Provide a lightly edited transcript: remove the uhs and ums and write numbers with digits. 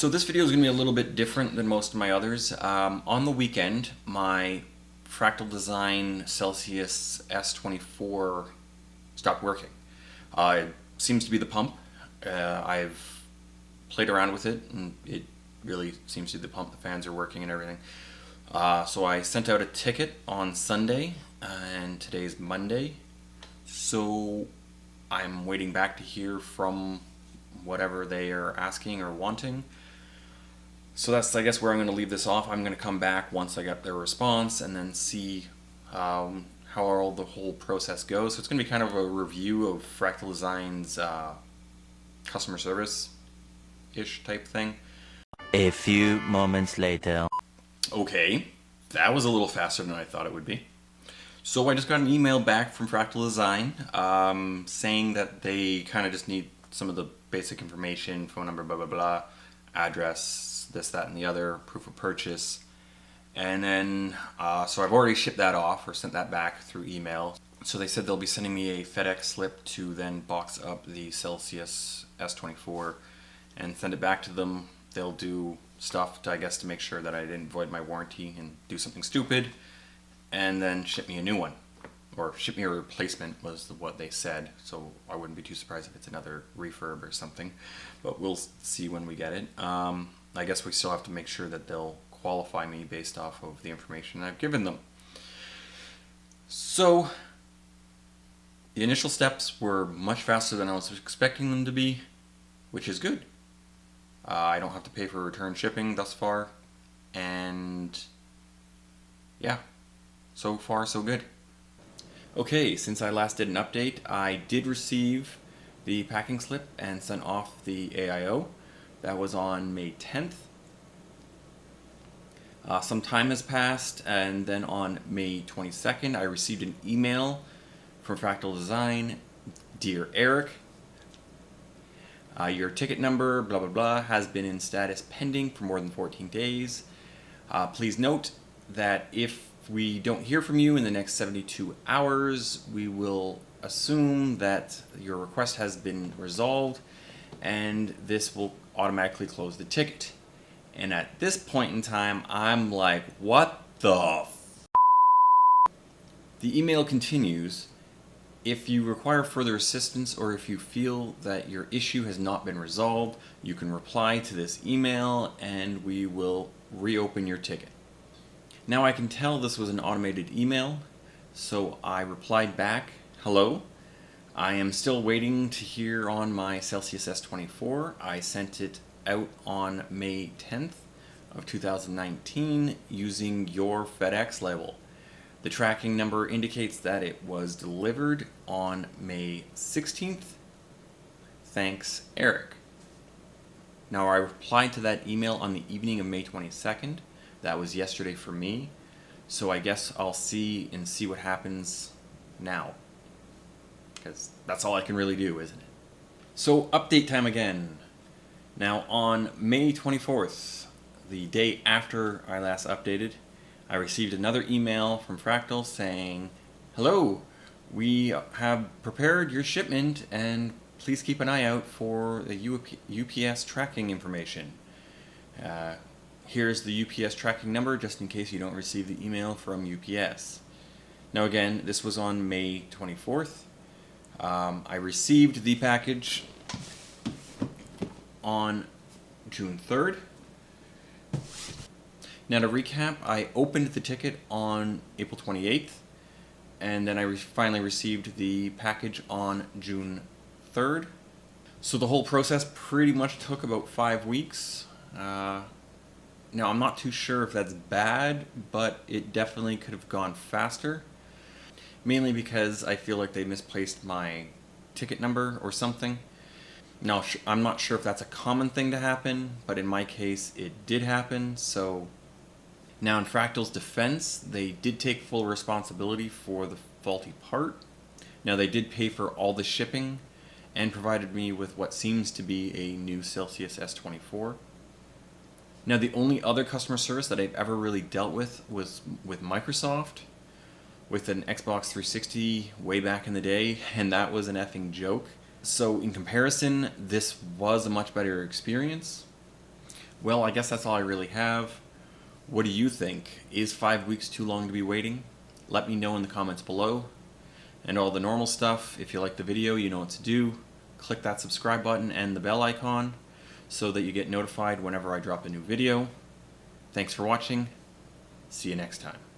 So this video is going to be a little bit different than most of my others. On the weekend, my Fractal Design Celsius S24 stopped working. It seems to be the pump. I've played around with it, and it really seems to be the pump. The fans are working and everything. So I sent out a ticket on Sunday, and today's Monday. So I'm waiting back to hear from whatever they are asking or wanting. So that's, I guess, where I'm going to leave this off. I'm going to come back once I get their response and then see how all the whole process goes. So it's going to be kind of a review of Fractal Design's customer service-ish type thing. A few moments later. Okay, that was a little faster than I thought it would be. So I just got an email back from Fractal Design saying that they kind of just need some of the basic information, phone number, blah, blah, blah, address, this, that, and the other, proof of purchase. And then, so I've already shipped that off or sent that back through email. So they said they'll be sending me a FedEx slip to then box up the Celsius S24 and send it back to them. They'll do stuff to, I guess, to make sure that I didn't void my warranty and do something stupid, and then ship me a new one. Or ship me a replacement was what they said, so I wouldn't be too surprised if it's another refurb or something, but we'll see when we get it. I guess we still have to make sure that they'll qualify me based off of the information I've given them. So the initial steps were much faster than I was expecting them to be, which is good. I don't have to pay for return shipping thus far, and yeah, so far so good. Okay, since I last did an update, I did receive the packing slip and sent off the AIO. That was on May 10th. Some time has passed, and then on May 22nd, I received an email from Fractal Design. Dear Eric, your ticket number, blah, blah, blah, has been in status pending for more than 14 days. Please note that if we don't hear from you in the next 72 hours, we will assume that your request has been resolved, and this will automatically close the ticket. And at this point in time, I'm like, what the f***? The email continues, if you require further assistance or if you feel that your issue has not been resolved, you can reply to this email and we will reopen your ticket. Now I can tell this was an automated email, so I replied back, hello, I am still waiting to hear on my Celsius S24. I sent it out on May 10th of 2019 using your FedEx label. The tracking number indicates that it was delivered on May 16th. Thanks, Eric. Now I replied to that email on the evening of May 22nd. That was yesterday for me, so I guess I'll see what happens now, because that's all I can really do, isn't it? So update time again. Now on May 24th, the day after I last updated, I received another email from Fractal saying, hello, we have prepared your shipment and please keep an eye out for the UPS tracking information. Here's the UPS tracking number just in case you don't receive the email from UPS. Now again, this was on May 24th. I received the package on June 3rd. Now to recap, I opened the ticket on April 28th, and then I finally received the package on June 3rd. So the whole process pretty much took about 5 weeks. Now, I'm not too sure if that's bad, but it definitely could have gone faster. Mainly because I feel like they misplaced my ticket number or something. Now, I'm not sure if that's a common thing to happen, but in my case, it did happen. So now in Fractal's defense, they did take full responsibility for the faulty part. Now, they did pay for all the shipping and provided me with what seems to be a new Celsius S24. Now, the only other customer service that I've ever really dealt with was with Microsoft, with an Xbox 360 way back in the day, and that was an effing joke. So in comparison, this was a much better experience. Well, I guess that's all I really have. What do you think? Is 5 weeks too long to be waiting? Let me know in the comments below. And all the normal stuff, if you like the video, you know what to do. Click that subscribe button and the bell icon so that you get notified whenever I drop a new video. Thanks for watching. See you next time.